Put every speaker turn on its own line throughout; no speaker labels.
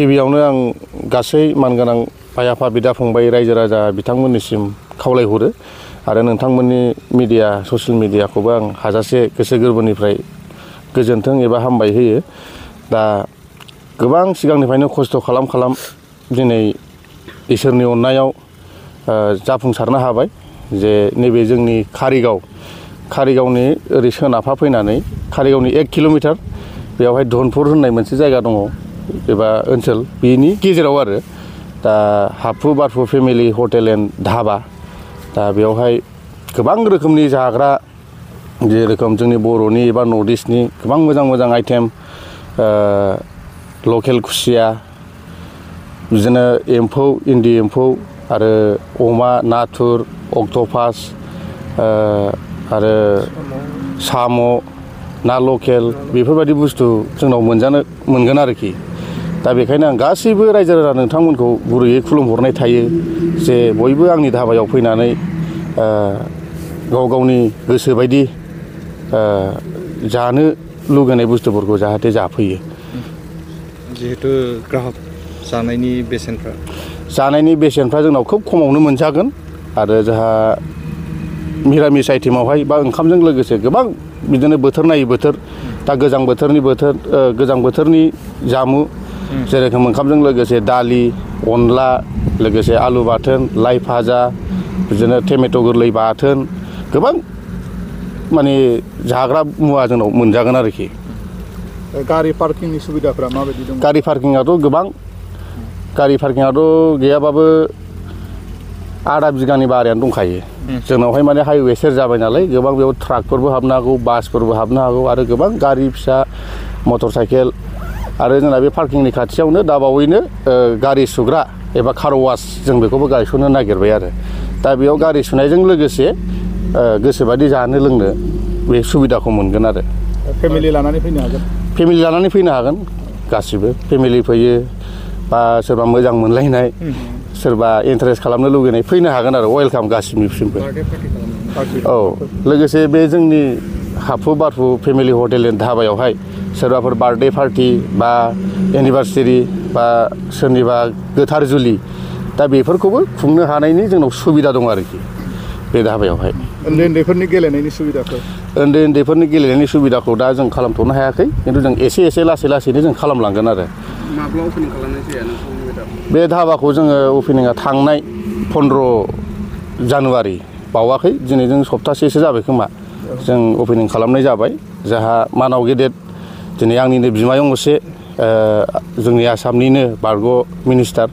गिबियावनो आं गासै मानगोनां आइ आफा बिदा फंबाय रायजो राजा बिथांमोननिसिम खावलायहरो आरो नोंथांमोननि मिडिया ससियेल मिडियाखौबो आं हाजासे गोसो गोरबोनिफ्राय गोजोन्थों एबा हामबाय होयो। दा गोबां सिगांनिफ्रायनो खस्थ' खालाम दिनै इसोरनि अननायाव जाफुंसारनो हाबाय जे नैबे जोंनि कारिगावनि ओरै सोनाबहा फैनानै कारिगावनि 1 किल'मिटार बेयावहाय धनपुर होननाय मोनसे जायगा दङ एबा ओनसोल बेनि गेजेराव आरो दा हाफु बारफु फेमिलि हटेल एन्ड धाबा दा बेयावहाय गोबां रोखोमनि जाग्रा जेरोखोम जोंनि बर'नि एबा नर्थ इस्टनि गोबां मोजां आइटेम लकेल खुसिया बिदिनो एम्फौ इन्दि एम्फौ आरो अमा नाथुर अक्ट'पास आरो साम' ना लकेल बेफोरबायदि बुस्थु जोंनाव मोनगोन आरोखि। दा बेखायनो आं गासैबो रायजो राजा नोंथांमोनखौ गुरैयै खुलुमहरनाय थायो जे बयबो आंनि धाबायाव फैनानै गावनि गोसो बायदि जानो लुगैनाय बुस्थुफोरखौ जाहाथे जाफैयो।
जिहेतु ग्राहक जानायनि
बेसेनफ्रा जोंनाव खोब खमावनो मोनजागोन आरो जोंहा मिरामिस आइटेमावहाय बा ओंखामजों लोगोसे गोबां बिदिनो बोथोर नायै बोथोर दा गोजां बोथोरनि जामु जेरोखोम ओंखामजों लोगोसे दालि अनला लोगोसे आलु बाथोन लाइ भाजा बिदिनो टमेट' गोरलै बाथोन गोबां माने जाग्रा मुवा जोंनाव मोनजागोन आरोखि।
गारि पार्किंनि सुबिदाफ्रा माबायदि दं?
गारि पार्किंआथ' गोबां गारि पार्किंआथ' गैयाबाबो आधा बिगानि बारायानो दंखायो जोंनावहाय माने हाइवे सेर जाबाय नालाय गोबां बेयाव ट्राकफोरबो हाबनो हागौ बासफोरबो हाबनो हागौ आरो गोबां गारि फिसा मटर साइकेल आरो जोंना बे पार्किंनि खाथियावनो दाबावैनो गारि सुग्रा एबा कार वास जों बेखौबो गायसननो नागिरबाय आरो दा बेयाव गारि सुनायजों लोगोसे गोसोबादि जानो लोंनो बे सुबिदाखौ मोनगोन आरो
फेमिलि लानानै
फैनो हागोन गासिबो फेमिलि फैयो बा सोरबा मोजां मोनलायनाय सोरबा इन्टारेस्ट खालामनो लुगैनाय फैनो हागोन आरो वेलकाम गासिनिसिमबो। औ लोगोसे बे जोंनि हाफु बारफु फेमिलि हटेल एन्ड धाबायावहाय सोरबाफोर बार्थडे पार्टि बा एनिभार्सारि बा सोरनिबा गोथार जुलि दा बेफोरखौबो खुंनो हानायनि जोंनाव सुबिदा दं आरोखि बे धाबायावहाय।
उन्दैफोरनि
गेलेनायनि सुबिदाखौ दा जों खालामथ'नो हायाखै खिन्थु जों एसे लासैनो जों खालामलांगोन आरो।
माब्ला अपेनिं खालामनाय जाया नोंथांनि
बे धाबाखौ जोङो अपेनिंआ थांनाय 15 जानुवारि बावाखै दिनैजों सप्तासेसो जाबाय खोमा जों अपेनिं खालामनाय जाबाय। जोंहा मानाव गेदेर दिनै आंनिनो बिमायं असे जोंनि आसामनिनो बारग' मिनिस्टार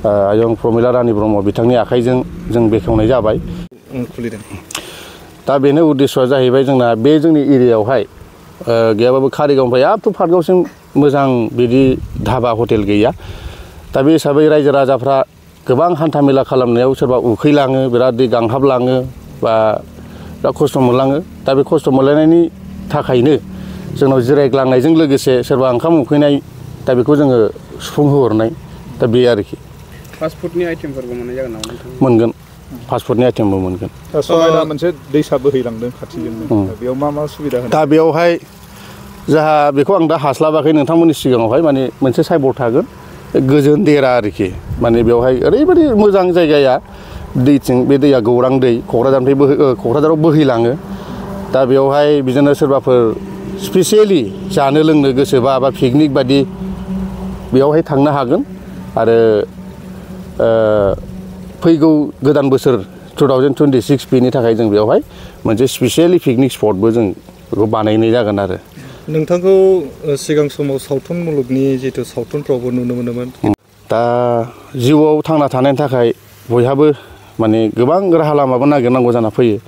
आयं प्रमिला रानी ब्रह्म बिथांनि आखाइजों जों बेखेवनाय जाबाय
खुलिदों।
दा बेनो उद्देश्यआ जाहैबाय जोंना बे जोंनि एरियायावहाय गैयाबाबो कारिगावनिफ्राय आप टु पार्कगावसिम मोजां बिदि धाबा हटेल गैया। दा बे हिसाबै रायजो राजाफ्रा गोबां हान्था मेला खालामनायाव सोरबा उखैलाङो बिराद दै गांहाबलाङो बा बिराद खस्थ' मोनलाङो। दा बे खस्थ' मोनलायनायनि थाखायनो जोंनाव जिरायग्लांनायजों लोगोसे सोरबा ओंखाम उखैनाय दा बेखौ जोङो सुफुंहोहरनाय दा बे आरोखि।
फास्टफुडनि आइटेमफोरबो मोननाय जागोन नामा नोंथां?
मोनगोन फास्टफुडनि आइटेमबो मोनगोन।
दा समायना मोनसे दैसा बोहैलांदों खाथिजोंनो बेयाव मा सुबिदा होनो?
दा बेयावहाय जोंहा बेखौ आं दा हास्लाबाखै नोंथांमोननि सिगाङावहाय माने मोनसे साइबर्ड थागोन गोजोन देरा आरोखि माने बेवहाय ओरैबायदि मोजां जायगाया दैथिं बे दैया गौरां दै क'क्राझाराव बोहैलाङो। दा बेवहाय बिदिनो सोरबाफोर स्पेसियेलि जानो लोंनो गोसोबा बा पिकनिक बादि बेयावहाय थांनो हागोन आरो फैगौ गोदान बोसोर 2026 बेनि थाखाय जों बेवहाय मोनसे स्पेसियेलि पिकनिक स्पटबो जों बेखौ बानायनाय जागोन आरो।
नोंथांखौ सिगां समाव सावथुन मुलुगनि जिथु सावथुनफ्रावबो नुनो मोनोमोन।
दा जिउआव थांना थानायनि थाखाय बयहाबो माने गोबां राहा लामाबो नागिरनांगौ जाना फैयो।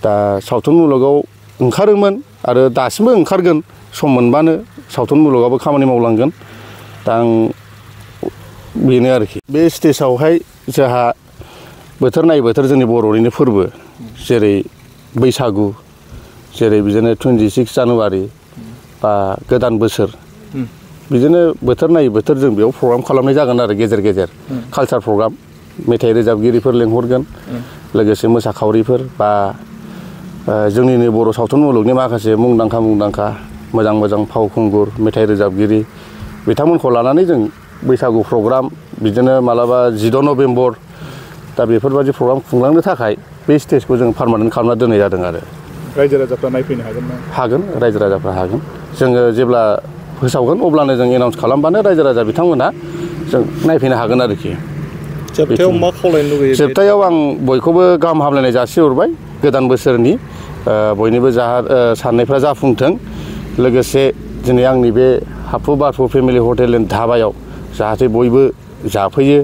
दा सावथुन मुलुगाव ओंखारोमोन आरो दासिमबो ओंखारगोन सम मोनबानो सावथुन मुलुगावबो खामानि मावलांगोन। दा आं बेनो आरोखि बे स्टेजावहाय जोंहा बोथोर नायै बोथोर जोंनि बर'निनो फोरबो जेरै बैसागु जेरै बिदिनो 26 जानुवारि बा गोदान बोसोर बिदिनो बोथोर नायै बोथोर जों बेयाव प्रग्राम खालामनाय जागोन आरो गेजेर गेजेर कालचार प्रग्राम मेथाइ रोजाबगिरिफोर लेंहरगोन लोगोसे मोसाखावरिफोर बा जोंनिनो बर' सावथुन मुलुगनि माखासे मुंदांखा मोजां फावखुंगुर मेथाइ रोजाबगिरि बिथांमोनखौ लानानै जों बैसागु प्रग्राम बिदिनो मालाबा 14 नभेम्बर दा बेफोरबायदि प्रग्राम खुंलांनो थाखाय बे स्टेजखौ जों पार्मानेन्ट खालामना दोननाय जादों आरो
रायजो राजाफ्रा नायफैनो हागोन ना?
हागोन रायजो राजाफ्रा हागोन जोङो जेब्ला फोसावगोन अब्लानो जों एनाउन्स खालामबानो रायजो राजा बिथांमोना जों नायफैनो हागोन आरोखि
जोबथायाव मा खावलायनो लुगैयो?
जोबथायाव आं बयखौबो गाहाम हामलायनाय जासिहरबाय गोदान बोसोरनि बयनिबो साननायफ्रा जाफुंथों लोगोसे दिनै आंनि बे हाफु बारफु फेमिलि हटेल एन्ड धाबायाव जाहाथे बयबो जाफैयो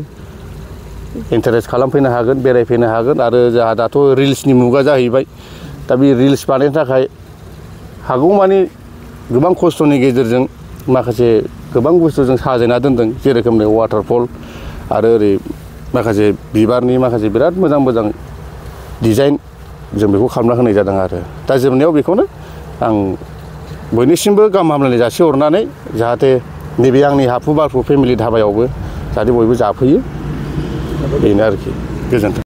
इन्टारेस्ट खालामफैनो हागोन बेरायफैनो हागोन आरो जोंहा दाथ' रिल्सनि मुगा जाहैबाय दा बे रिल्स बानायनो थाखाय हागौमानि गोबां खस्थ'नि गेजेरजों माखासे गोबां बुस्थु जों साजायना दोनदों जेरोखोमनि वाटारफल आरो ओरै माखासे बिबारनि माखासे बिराद मोजां मोजां डिजाइन जों बेखौ खालामना होनाय जादों आरो दा जोबनायाव बेखौनो आं बयनिसिमबो गाहाम हामलायनाय जासिहरनानै जाहाथे नैबे आंनि हाफु बारफु फेमिलि धाबायावबो जाहाथे बयबो जाफैयो बेनो आरोखि गोजोन्थों।